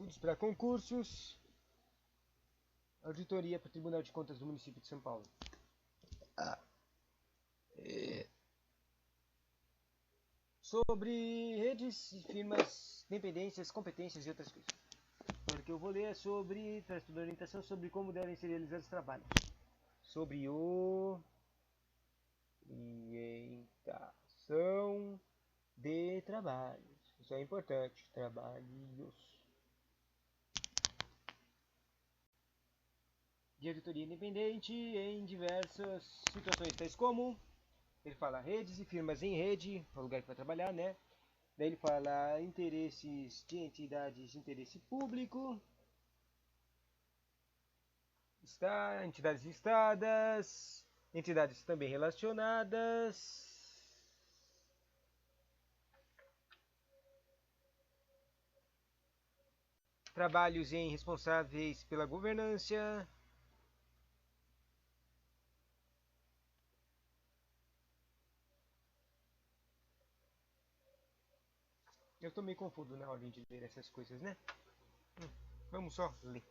Estudos para concursos. Auditoria para o Tribunal de Contas do município de São Paulo. Sobre redes, firmas, dependências, competências e outras coisas. Agora que eu vou ler é sobre, para estudar orientação sobre como devem ser realizados os trabalhos. Sobre orientação de trabalhos. Isso é importante. Trabalhos. De auditoria independente em diversas situações, tais como ele fala redes e firmas em rede, é o lugar que vai trabalhar, né? Daí ele fala interesses de entidades de interesse público, entidades listadas, entidades também relacionadas, trabalhos em responsáveis pela governança. Eu tô meio confuso na ordem de ler essas coisas, né? Vamos só ler.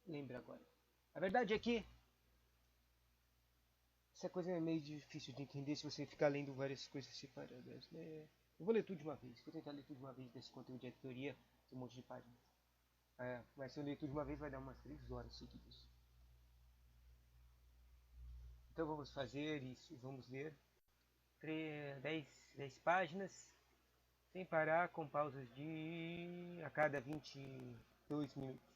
Lembra agora. A verdade é que essa coisa é meio difícil de entender se você ficar lendo várias coisas separadas, né? Eu vou ler tudo de uma vez. Vou tentar ler tudo de uma vez desse conteúdo de editoria, esse monte de páginas. Mas se eu ler tudo de uma vez vai dar umas 3 horas seguidas. Então vamos fazer isso. Vamos ler 10 páginas, sem parar, com pausas de a cada 22 minutos.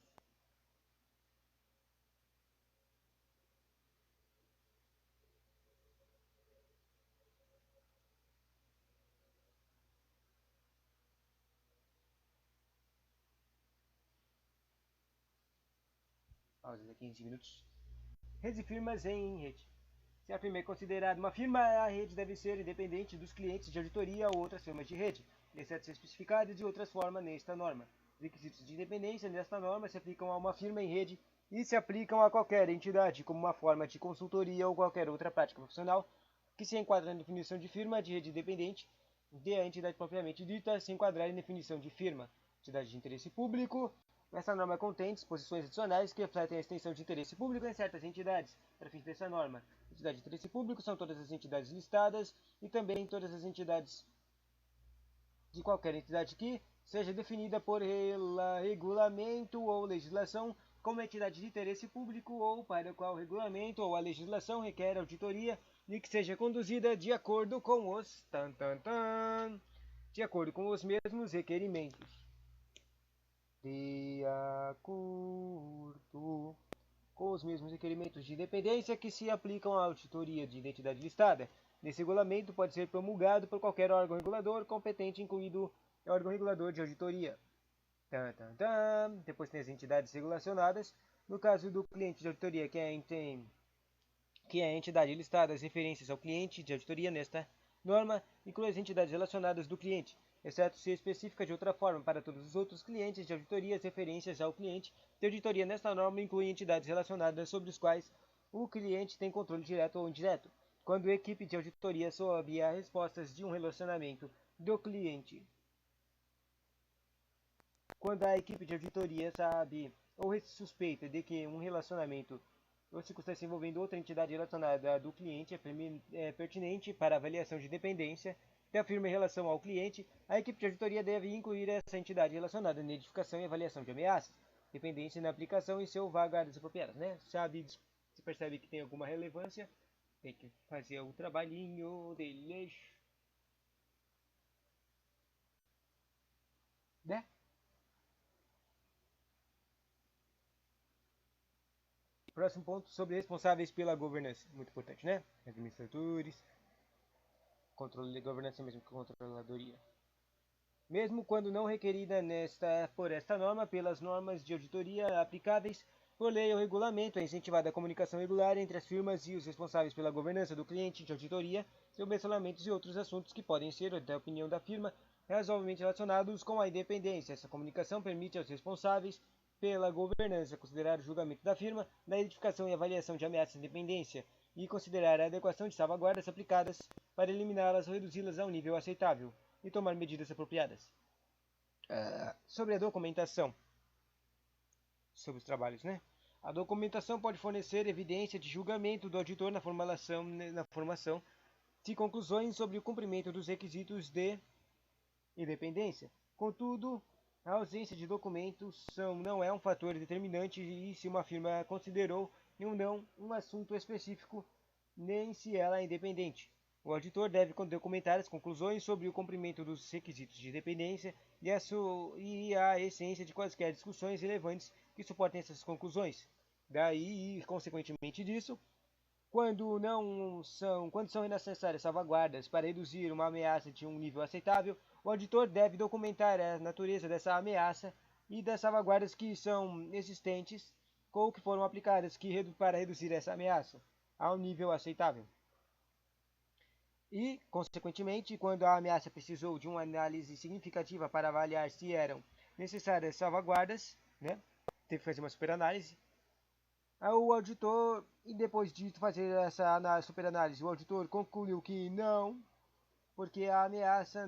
Pausas a 15 minutos. Redes e firmas em rede. Se a firma é considerada uma firma, a rede deve ser independente dos clientes de auditoria ou outras firmas de rede, exceto ser especificadas de outras formas nesta norma. Os requisitos de independência nesta norma se aplicam a uma firma em rede e se aplicam a qualquer entidade, como uma forma de consultoria ou qualquer outra prática profissional que se enquadra na definição de firma de rede independente de a entidade propriamente dita se enquadrar em definição de firma, entidade de interesse público. Essa norma contém disposições adicionais que refletem a extensão de interesse público em certas entidades. Para fins dessa norma, entidade de interesse público são todas as entidades listadas e também todas as entidades de qualquer entidade que seja definida por regulamento ou legislação como entidade de interesse público ou para o qual o regulamento ou a legislação requer auditoria e que seja conduzida de acordo com os de acordo com os mesmos requerimentos. De acordo com os mesmos requerimentos de independência que se aplicam à auditoria de identidade listada. Nesse regulamento pode ser promulgado por qualquer órgão regulador competente, incluído o órgão regulador de auditoria. Depois tem as entidades regulacionadas. No caso do cliente de auditoria, que é a entidade listada, as referências ao cliente de auditoria nesta norma inclui as entidades relacionadas do cliente, exceto se específica de outra forma. Para todos os outros clientes de auditoria, as referências ao cliente de auditoria nesta norma incluem entidades relacionadas sobre os quais o cliente tem controle direto ou indireto. Quando a equipe de auditoria soube as respostas de um relacionamento do cliente, quando a equipe de auditoria sabe ou suspeita de que um relacionamento ou circunstância envolvendo outra entidade relacionada do cliente é pertinente para avaliação de dependência da firma em relação ao cliente, a equipe de auditoria deve incluir essa entidade relacionada na identificação e avaliação de ameaças, dependência na aplicação e seu vago áreas apropriadas, né? Se percebe que tem alguma relevância, tem que fazer o trabalhinho deles, né? Próximo ponto sobre responsáveis pela governança, muito importante, né? Administradores, controle de governança mesmo que controladoria. Mesmo quando não requerida por esta norma, pelas normas de auditoria aplicáveis por lei ou regulamento, é incentivada a comunicação regular entre as firmas e os responsáveis pela governança do cliente de auditoria sobre relacionamentos e outros assuntos que podem ser, da opinião da firma, razoavelmente relacionados com a independência. Essa comunicação permite aos responsáveis pela governança considerar o julgamento da firma na identificação e avaliação de ameaças de independência e considerar a adequação de salvaguardas aplicadas para eliminá-las ou reduzi-las a um nível aceitável e tomar medidas apropriadas. Sobre a documentação, sobre os trabalhos, né? A documentação pode fornecer evidência de julgamento do auditor na formação de conclusões sobre o cumprimento dos requisitos de independência. Contudo, a ausência de documentos não é um fator determinante e se uma firma considerou ou não um assunto específico, nem se ela é independente. O auditor deve documentar as conclusões sobre o cumprimento dos requisitos de independência e a essência de quaisquer discussões relevantes que suportem essas conclusões. Daí, consequentemente disso, quando são necessárias salvaguardas para reduzir uma ameaça de um nível aceitável, o auditor deve documentar a natureza dessa ameaça e das salvaguardas que são existentes ou que foram aplicadas para reduzir essa ameaça a um nível aceitável. E, consequentemente, quando a ameaça precisou de uma análise significativa para avaliar se eram necessárias salvaguardas, né? Teve que fazer uma superanálise. O auditor, e depois de fazer essa superanálise, o auditor concluiu que não, porque a ameaça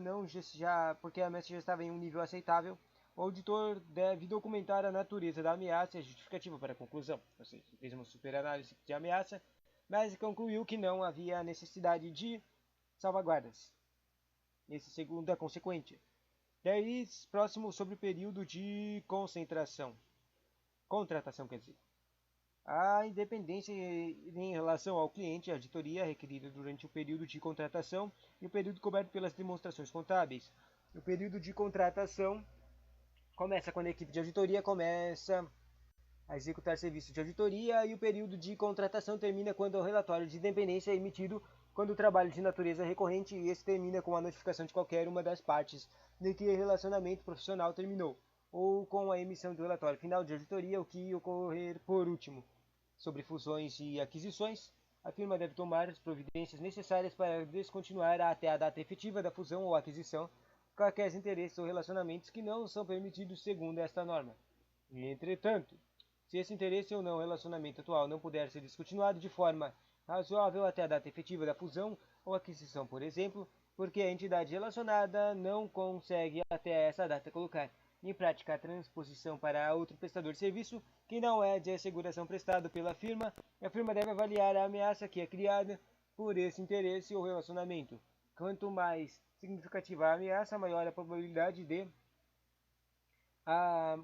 porque a ameaça já estava em um nível aceitável. O auditor deve documentar a natureza da ameaça e a justificativa para a conclusão. Ou seja, fez uma superanálise de ameaça, mas concluiu que não havia necessidade de salvaguardas. Esse segundo é consequente. Daí, próximo sobre o período de contratação, quer dizer. A independência em relação ao cliente, a auditoria é requerida durante o período de contratação e o período coberto pelas demonstrações contábeis. O período de contratação começa quando a equipe de auditoria começa a executar serviços de auditoria e o período de contratação termina quando o relatório de independência é emitido quando o trabalho de natureza é recorrente e esse termina com a notificação de qualquer uma das partes de que o relacionamento profissional terminou, ou com a emissão do relatório final de auditoria, o que ocorrer por último. Sobre fusões e aquisições, a firma deve tomar as providências necessárias para descontinuar até a data efetiva da fusão ou aquisição quaisquer interesses ou relacionamentos que não são permitidos segundo esta norma. Entretanto, se esse interesse ou não relacionamento atual não puder ser descontinuado de forma razoável até a data efetiva da fusão ou aquisição, por exemplo, porque a entidade relacionada não consegue até essa data colocar em prática a transposição para outro prestador de serviço que não é de asseguração prestado pela firma, a firma deve avaliar a ameaça que é criada por esse interesse ou relacionamento. Quanto mais significativa a ameaça, maior a probabilidade de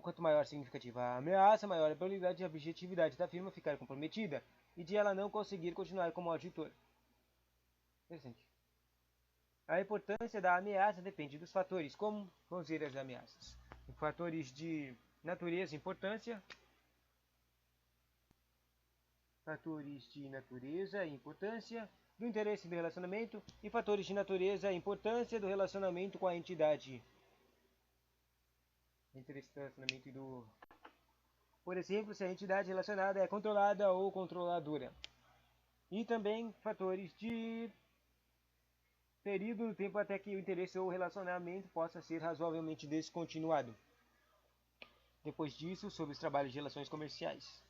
quanto maior significativa a ameaça, maior a probabilidade de a objetividade da firma ficar comprometida e de ela não conseguir continuar como auditor. Interessante. A importância da ameaça depende dos fatores, como vamos ver as ameaças. Fatores de natureza e importância. Fatores de natureza e importância do interesse do relacionamento e fatores de natureza e importância do relacionamento com a entidade. Interesse do relacionamento e do... Por exemplo, se a entidade relacionada é controlada ou controladora. E também fatores de período do tempo até que o interesse ou relacionamento possa ser razoavelmente descontinuado. Depois disso, sobre os trabalhos de relações comerciais.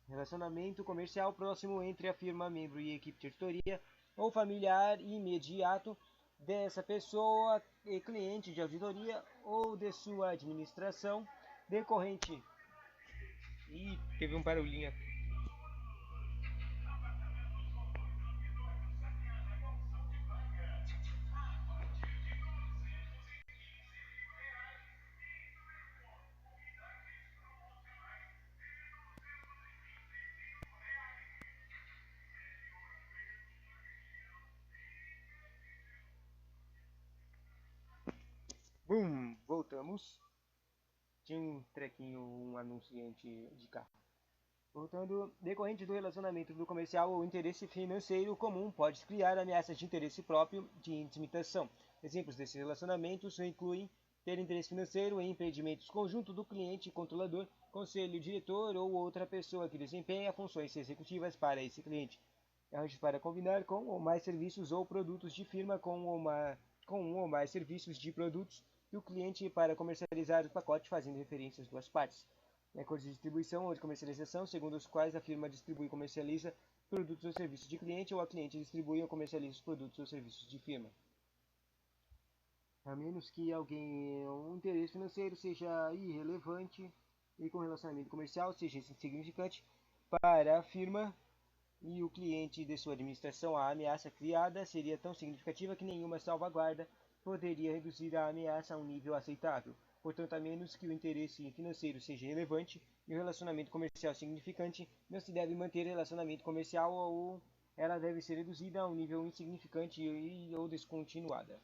Relacionamento comercial próximo entre a firma membro e a equipe de auditoria ou familiar e imediato dessa pessoa e cliente de auditoria ou de sua administração decorrente. E teve um barulhinho. Bum, voltamos. Tinha um trequinho, um anunciante de carro. Portanto, decorrente do relacionamento do comercial ou interesse financeiro comum, pode criar ameaças de interesse próprio de intimidação. Exemplos desses relacionamentos incluem ter interesse financeiro em empreendimentos conjunto do cliente e controlador, conselho diretor ou outra pessoa que desempenha funções executivas para esse cliente. Arranjos para combinar com ou mais serviços ou produtos de firma com um ou mais serviços de produtos do cliente para comercializar o pacote fazendo referência às duas partes acordos de distribuição ou de comercialização, segundo os quais a firma distribui e comercializa produtos ou serviços de cliente ou a cliente distribui ou comercializa os produtos ou serviços de firma. a menos que um interesse financeiro seja irrelevante e com relacionamento comercial seja insignificante para a firma e o cliente de sua administração, a ameaça criada seria tão significativa que nenhuma salvaguarda poderia reduzir a ameaça a um nível aceitável. Portanto, a menos que o interesse financeiro seja relevante e o relacionamento comercial significante, não se deve manter relacionamento comercial ou ela deve ser reduzida a um nível insignificante ou descontinuada.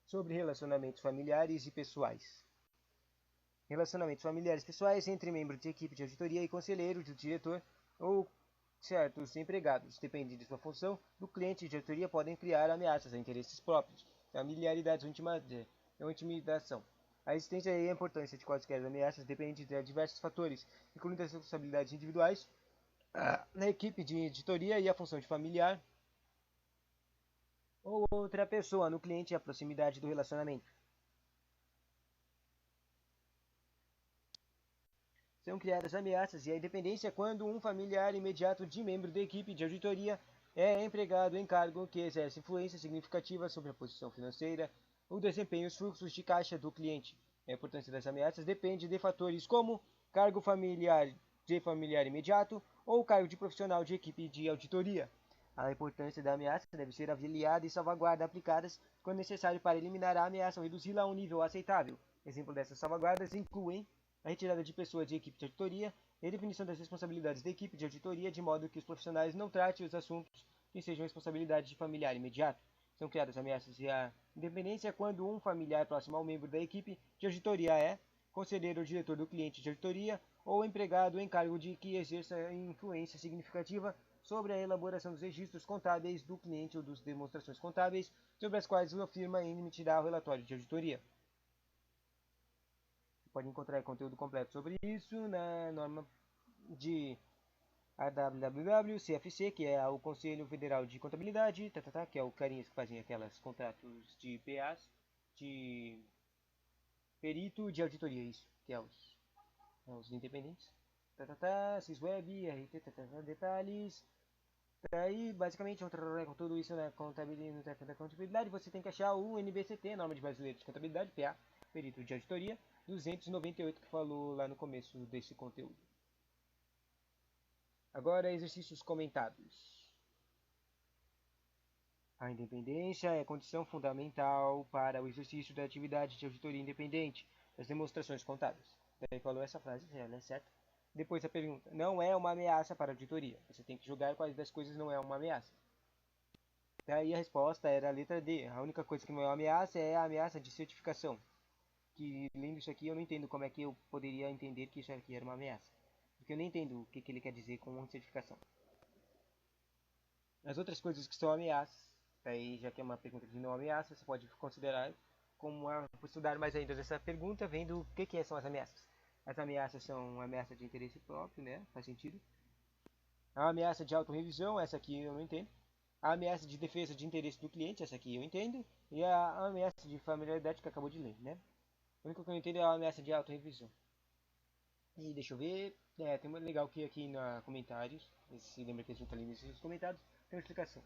Sobre relacionamentos familiares e pessoais. Relacionamentos familiares pessoais entre membros de equipe de auditoria e conselheiro do diretor ou certos empregados, depende de sua função, do cliente de auditoria podem criar ameaças a interesses próprios, familiaridades ou intimidação. A existência e a importância de quaisquer ameaças depende de diversos fatores, incluindo as responsabilidades individuais na equipe de auditoria e a função de familiar ou outra pessoa no cliente e a proximidade do relacionamento. São criadas ameaças e a independência quando um familiar imediato de membro da equipe de auditoria é empregado em cargo que exerce influência significativa sobre a posição financeira, o desempenho e os fluxos de caixa do cliente. A importância das ameaças depende de fatores como cargo familiar imediato ou cargo de profissional de equipe de auditoria. A importância da ameaça deve ser avaliada e salvaguardas aplicadas quando necessário para eliminar a ameaça ou reduzi-la a um nível aceitável. Exemplo dessas salvaguardas incluem a retirada de pessoas de equipe de auditoria e a definição das responsabilidades da equipe de auditoria de modo que os profissionais não tratem os assuntos que sejam responsabilidade de familiar imediato. São criadas ameaças e a independência quando um familiar próximo ao membro da equipe de auditoria é conselheiro ou diretor do cliente de auditoria ou empregado em cargo de que exerça influência significativa sobre a elaboração dos registros contábeis do cliente ou das demonstrações contábeis sobre as quais a firma emitirá o relatório de auditoria. Pode encontrar conteúdo completo sobre isso na norma de AWWCFC, que é o Conselho Federal de Contabilidade, que é o carinhas que fazem aquelas contratos de PAs, de perito de auditoria, isso, que é os independentes. Sysweb, RT, detalhes. Aí, basicamente, com tudo isso na contabilidade, você tem que achar o NBCT, Norma de Brasileiro de Contabilidade, PA, perito de auditoria, 298 que falou lá no começo desse conteúdo. Agora, exercícios comentados. A independência é condição fundamental para o exercício da atividade de auditoria independente das demonstrações contábeis. Daí falou essa frase, ela é certa. Depois a pergunta, não é uma ameaça para a auditoria. Você tem que julgar quais das coisas não é uma ameaça. Daí a resposta era a letra D. A única coisa que não é uma ameaça é a ameaça de certificação. Que lendo isso aqui eu não entendo como é que eu poderia entender que isso aqui era uma ameaça. Porque eu nem entendo o que ele quer dizer com certificação. As outras coisas que são ameaças, daí já que é uma pergunta de não ameaça, você pode considerar como estudar mais ainda dessa pergunta, vendo o que são as ameaças. As ameaças são ameaça de interesse próprio, né? Faz sentido. A ameaça de autorrevisão, essa aqui eu não entendo. A ameaça de defesa de interesse do cliente, essa aqui eu entendo. E a ameaça de familiaridade que acabou de ler, né? O único que eu não entendo é a ameaça de autorrevisão. E deixa eu ver. Tem uma legal que aqui nos comentários. Se lembra que a gente tá lendo esses comentários. Tem uma explicação.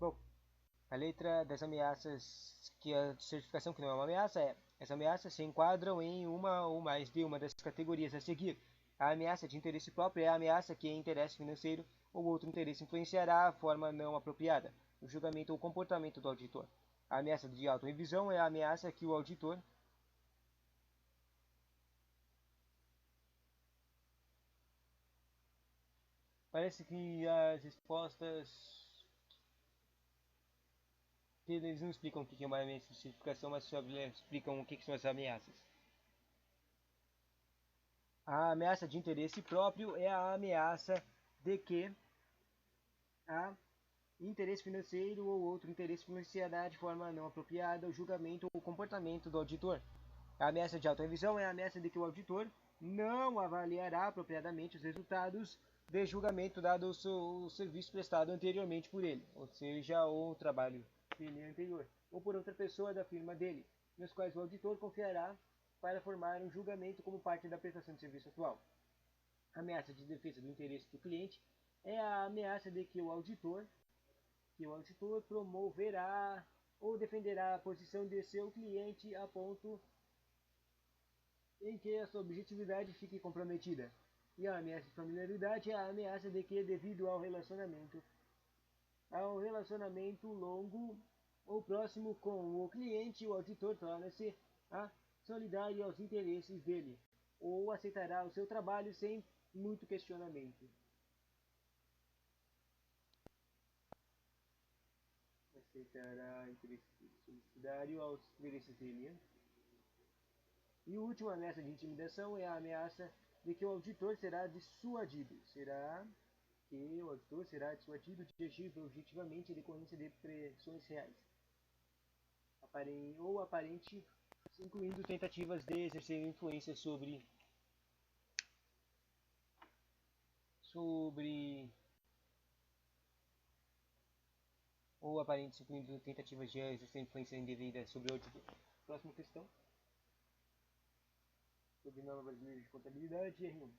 Bom, a letra das ameaças, que a certificação que não é uma ameaça, é: as ameaças se enquadram em uma ou mais de uma das categorias a seguir. A ameaça de interesse próprio é a ameaça que em interesse financeiro ou outro interesse influenciará a forma não apropriada, o julgamento ou comportamento do auditor. A ameaça de autorrevisão é a ameaça que o auditor parece que as respostas que eles não explicam o que é uma ameaça de certificação, mas só explicam o que são as ameaças. A ameaça de interesse próprio é a ameaça de que a interesse financeiro ou outro interesse influenciará de forma não apropriada o julgamento ou comportamento do auditor. A ameaça de autorrevisão é a ameaça de que o auditor não avaliará apropriadamente os resultados de julgamento dado o serviço prestado anteriormente por ele, ou seja, o trabalho dele anterior, ou por outra pessoa da firma dele, nos quais o auditor confiará para formar um julgamento como parte da prestação de serviço atual. ameaça de defesa do interesse do cliente é a ameaça de que o auditor promoverá ou defenderá a posição de seu cliente a ponto em que a sua objetividade fique comprometida. E a ameaça de familiaridade é a ameaça de que, devido ao relacionamento longo ou próximo com o cliente, o auditor torna-se solidário aos interesses dele, ou aceitará o seu trabalho sem muito questionamento. Aceitará solidário aos interesses dele. E a última ameaça de intimidação é a ameaça de que o auditor será dissuadido. Será que o auditor será dissuadido de agir objetivamente em decorrência de pressões reais ou aparente, incluindo tentativas de exercer influência sobre ou aparentes, incluindo tentativas de exercer influência indevida sobre o auditor. Próxima questão. Sobre norma brasileira de contabilidade, R1.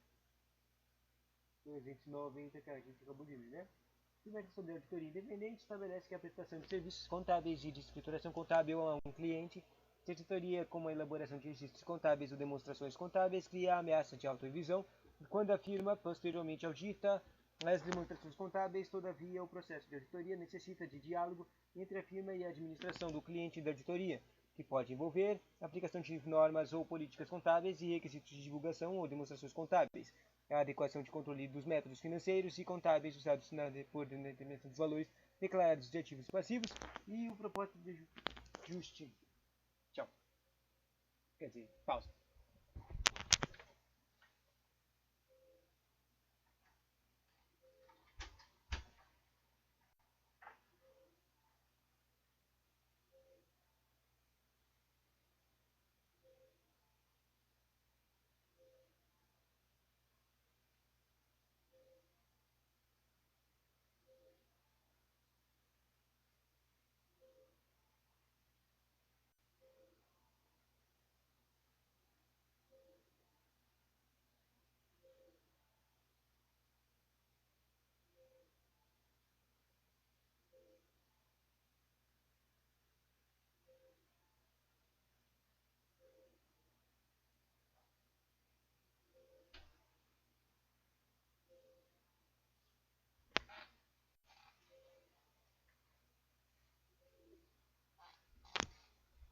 290, que a gente acabou de ler, né? Primeiro, sobre a auditoria independente, estabelece que a prestação de serviços contábeis e de escrituração contábil a um cliente, de auditoria como a elaboração de registros contábeis ou demonstrações contábeis, cria a ameaça de auto-revisão, quando a firma posteriormente audita as demonstrações contábeis. Todavia, o processo de auditoria necessita de diálogo entre a firma e a administração do cliente da auditoria, que pode envolver a aplicação de normas ou políticas contábeis e requisitos de divulgação ou demonstrações contábeis, a adequação de controle dos métodos financeiros e contábeis usados por determinação dos valores declarados de ativos e passivos e o propósito de ajuste. Tchau. Quer dizer, pausa.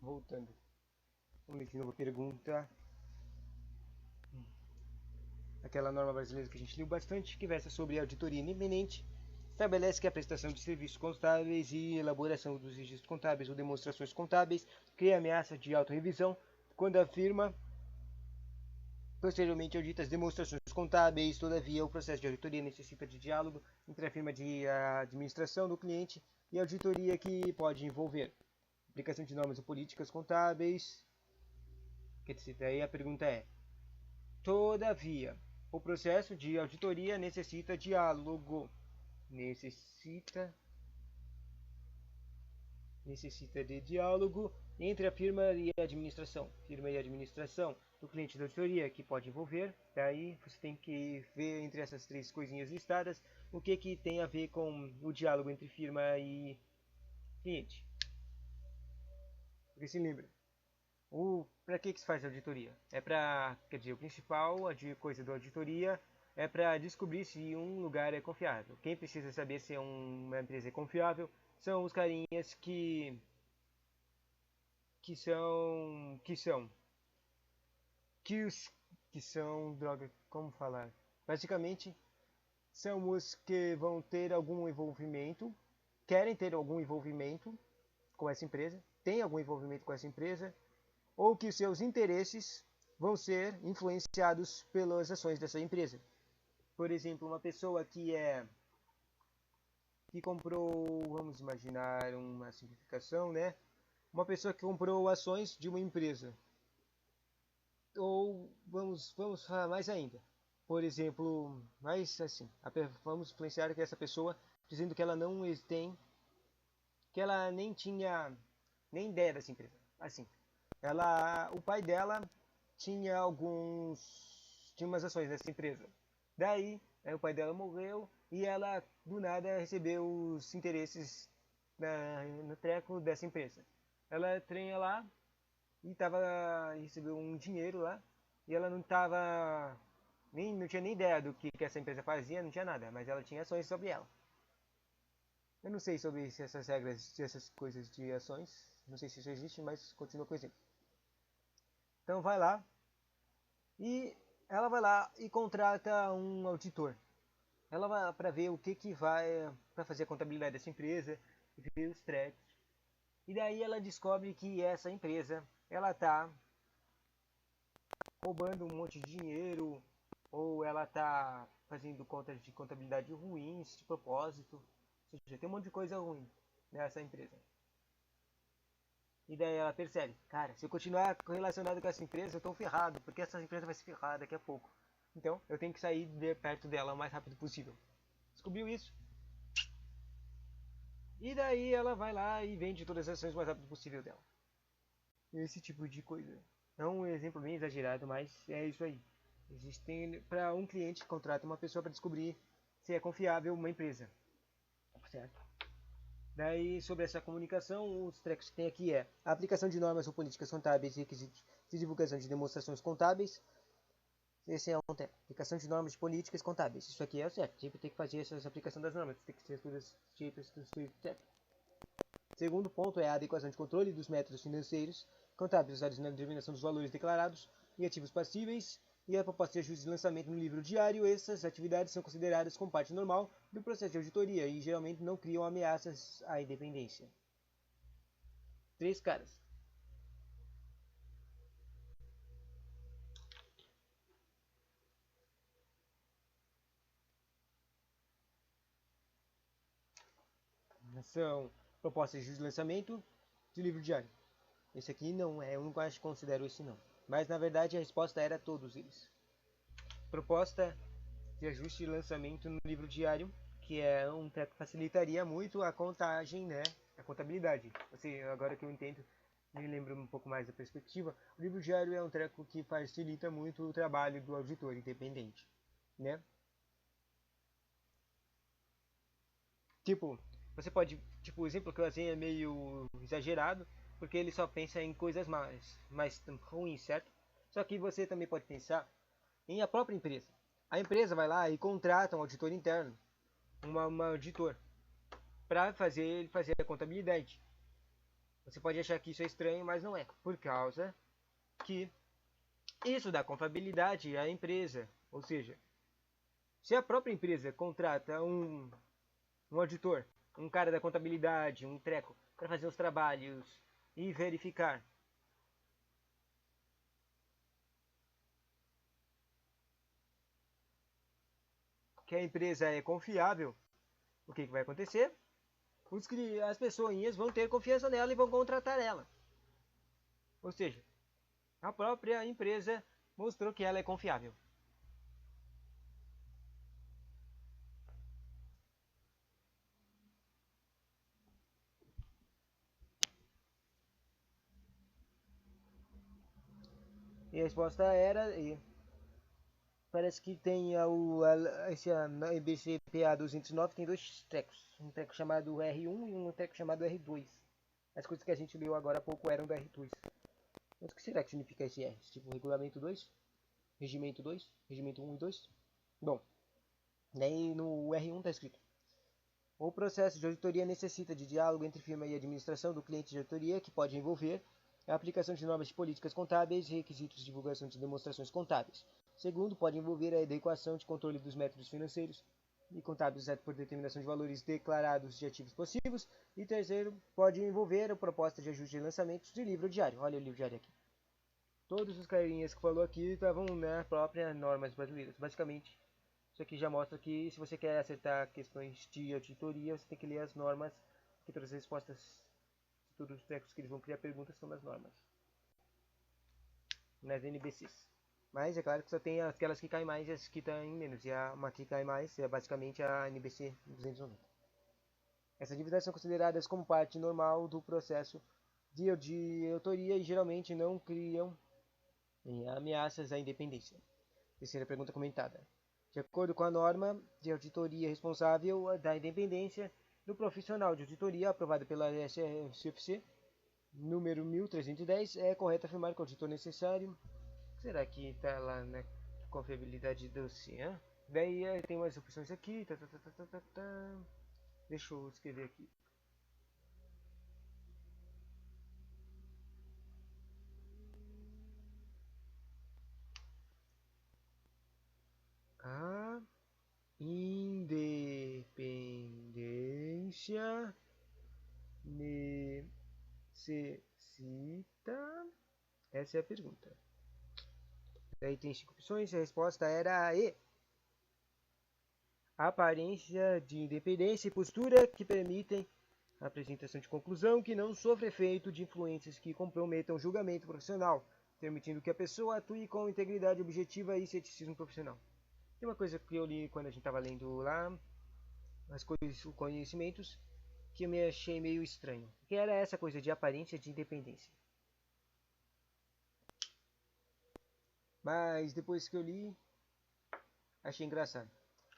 Voltando. Vamos ver de novo a pergunta. Aquela norma brasileira que a gente leu bastante, que versa sobre auditoria independente, estabelece que a prestação de serviços contábeis e elaboração dos registros contábeis ou demonstrações contábeis cria ameaça de autorrevisão quando a firma posteriormente audita as demonstrações contábeis. Todavia, o processo de auditoria necessita de diálogo entre a firma de administração do cliente e a auditoria, que pode envolver aplicação de normas ou políticas contábeis. Aí a pergunta é: todavia, o processo de auditoria necessita diálogo. Necessita de diálogo entre a firma e a administração. Firma e administração do cliente da auditoria, que pode envolver. Daí você tem que ver entre essas três coisinhas listadas o que tem a ver com o diálogo entre firma e cliente. Porque se lembra, para que se faz auditoria? O principal coisa da auditoria é para descobrir se um lugar é confiável. Quem precisa saber se uma empresa é confiável são os carinhas como falar? Basicamente, são os que vão ter algum envolvimento, querem ter algum envolvimento com essa empresa, tem algum envolvimento com essa empresa, ou que seus interesses vão ser influenciados pelas ações dessa empresa. Por exemplo, uma pessoa que comprou, vamos imaginar uma simplificação, né? Uma pessoa que comprou ações de uma empresa. Ou vamos falar mais ainda. Por exemplo, vamos influenciar que essa pessoa dizendo que ela não tem, que ela nem tinha nem ideia dessa empresa. Assim, o pai dela tinha umas ações nessa empresa. Daí, o pai dela morreu e ela, do nada, recebeu os interesses no treco dessa empresa. Ela treina lá e recebeu um dinheiro lá e ela não tinha nem ideia do que essa empresa fazia, não tinha nada, mas ela tinha ações sobre ela. Eu não sei sobre se essas regras, se essas coisas de ações, não sei se isso existe, mas continua com o exemplo. Então vai lá e ela vai lá e contrata um auditor. Ela vai para ver o que vai para fazer a contabilidade dessa empresa, ver os tracks. E daí ela descobre que essa empresa, ela tá roubando um monte de dinheiro ou ela tá fazendo contas de contabilidade ruins de propósito. Ou seja, tem um monte de coisa ruim nessa empresa. E daí ela percebe, cara, se eu continuar relacionado com essa empresa, eu tô ferrado, porque essa empresa vai se ferrar daqui a pouco. Então, eu tenho que sair de perto dela o mais rápido possível. Descobriu isso. E daí ela vai lá e vende todas as ações o mais rápido possível dela. Esse tipo de coisa. É um exemplo bem exagerado, mas é isso aí. Existem para um cliente que contrata uma pessoa para descobrir se é confiável uma empresa. Certo? Daí, sobre essa comunicação, os trechos que tem aqui é a aplicação de normas ou políticas contábeis e requisitos de divulgação de demonstrações contábeis. Esse é um treco. Aplicação de normas de políticas contábeis. Isso aqui é o certo. Sempre tem que fazer essa aplicação das normas. Tem que ser todas feitas do certo. Segundo ponto é a adequação de controle dos métodos financeiros contábeis usados na determinação dos valores declarados e ativos passíveis e a proposta de ajuste de lançamento no livro diário. Essas atividades são consideradas como parte normal do processo de auditoria e geralmente não criam ameaças à independência. 3 caras. São propostas de lançamento de livro diário. Esse aqui não é, eu não acho que considero esse não. Mas na verdade a resposta era todos eles. Proposta de ajuste de lançamento no livro diário, que é um treco que facilitaria muito a contagem, né? A contabilidade. Assim, agora que eu entendo, me lembro um pouco mais da perspectiva, o livro diário é um treco que facilita muito o trabalho do auditor independente, né? Tipo, você pode, tipo, o exemplo que eu usei é meio exagerado, porque ele só pensa em coisas mais ruins, certo? Só que você também pode pensar em a própria empresa. A empresa vai lá e contrata um auditor interno, uma auditor, para fazer a contabilidade. Você pode achar que isso é estranho, mas não é, por causa que isso dá contabilidade à empresa. Ou seja, se a própria empresa contrata um auditor, um cara da contabilidade, um treco, para fazer os trabalhos e verificar que a empresa é confiável, o que vai acontecer? As pessoinhas vão ter confiança nela e vão contratar ela. Ou seja, a própria empresa mostrou que ela é confiável. E a resposta era, e parece que tem na IBCPA 209 tem 2 trecos. Um treco chamado R1 e um treco chamado R2. As coisas que a gente leu agora há pouco eram do R2. Mas o que será que significa esse R? Tipo, regulamento 2? Regimento 2? Regimento 1 e 2? Bom, daí no R1 está escrito: o processo de auditoria necessita de diálogo entre firma e administração do cliente de auditoria, que pode envolver a aplicação de normas de políticas contábeis e requisitos de divulgação de demonstrações contábeis. Segundo, pode envolver a adequação de controle dos métodos financeiros e contábeis usados por determinação de valores declarados de ativos passivos. E terceiro, pode envolver a proposta de ajuste de lançamentos de livro diário. Olha o livro diário aqui. Todos os carinhas que falou aqui estavam na própria normas brasileiras. Basicamente, isso aqui já mostra que se você quer acertar questões de auditoria, você tem que ler as normas, que todas as respostas, todos os textos que eles vão criar perguntas são nas normas, nas NBCs. Mas é claro que só tem aquelas que caem mais e as que caem menos. E uma que cai mais é basicamente a NBC 290. Essas dívidas são consideradas como parte normal do processo de autoria e geralmente não criam ameaças à independência. Terceira pergunta comentada. De acordo com a norma de auditoria responsável da independência do profissional de auditoria aprovada pela SFC, número 1310, é correto afirmar que o auditor necessário. Será que está lá na confiabilidade do CIAN? Daí tem mais opções aqui. Deixa eu escrever aqui. A independência necessita. Essa é a pergunta. Daí tem 5 opções. A resposta era a E. Aparência de independência e postura que permitem a apresentação de conclusão que não sofre efeito de influências que comprometam o julgamento profissional, permitindo que a pessoa atue com integridade objetiva e ceticismo profissional. Tem uma coisa que eu li quando a gente estava lendo lá as coisas, os conhecimentos, que eu me achei meio estranho, que era essa coisa de aparência de independência. Mas depois que eu li, achei engraçado.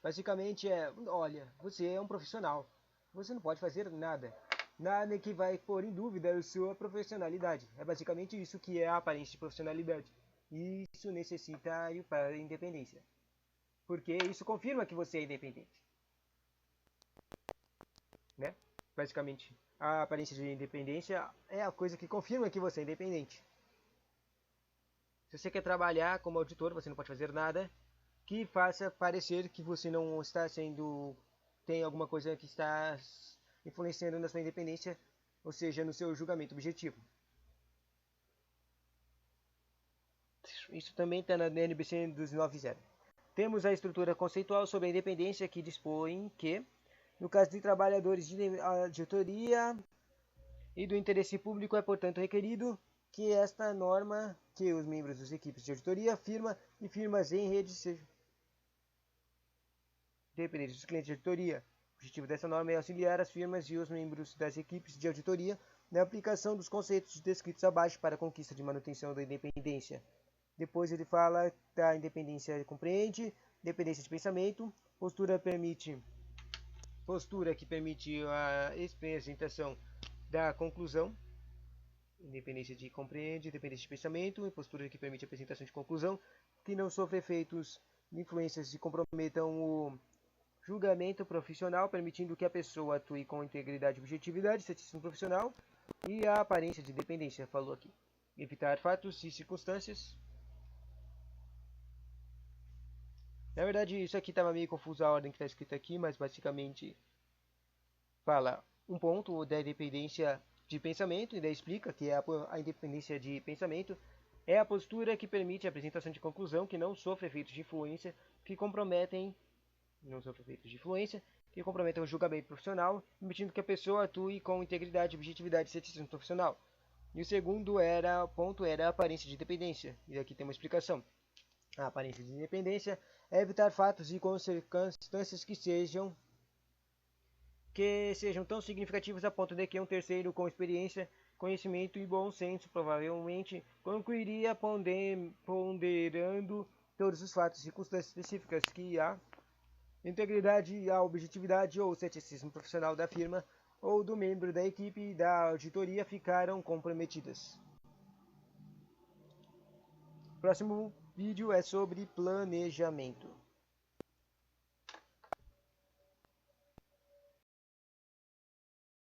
Basicamente olha, você é um profissional, você não pode fazer nada. Nada que vai pôr em dúvida a sua profissionalidade. É basicamente isso que é a aparência de profissionalidade. E isso necessário para a independência. Porque isso confirma que você é independente. Né? Basicamente, a aparência de independência é a coisa que confirma que você é independente. Se você quer trabalhar como auditor, você não pode fazer nada que faça parecer que você não está sendo... tem alguma coisa que está influenciando na sua independência, ou seja, no seu julgamento objetivo. Isso também está na NBC 290. Temos a estrutura conceitual sobre a independência que dispõe que, no caso de trabalhadores de auditoria e do interesse público, é portanto requerido que esta norma, que os membros das equipes de auditoria, firma e firmas em rede sejam dependentes dos clientes de auditoria. O objetivo dessa norma é auxiliar as firmas e os membros das equipes de auditoria na aplicação dos conceitos descritos abaixo para a conquista de manutenção da independência. Depois ele fala da independência compreende, independência de pensamento, postura que permite a apresentação da conclusão, independência de compreende, independência de pensamento, e postura que permite a apresentação de conclusão, que não sofre efeitos de influências que comprometam o julgamento profissional, permitindo que a pessoa atue com integridade, objetividade, ceticismo profissional e a aparência de dependência, falou aqui. Evitar fatos e circunstâncias. Na verdade, isso aqui estava meio confuso a ordem que está escrita aqui, mas basicamente fala um ponto da independência de pensamento, e daí explica que a independência de pensamento é a postura que permite a apresentação de conclusão que não sofre efeitos de influência que comprometem o julgamento profissional, permitindo que a pessoa atue com integridade, objetividade e ceticismo profissional. E o segundo ponto era a aparência de independência, e aqui tem uma explicação. A aparência de independência é evitar fatos e circunstâncias que sejam tão significativos a ponto de que um terceiro com experiência, conhecimento e bom senso provavelmente concluiria ponderando todos os fatos e circunstâncias específicas que a integridade, a objetividade ou o ceticismo profissional da firma ou do membro da equipe da auditoria ficaram comprometidas. Próximo vídeo é sobre planejamento.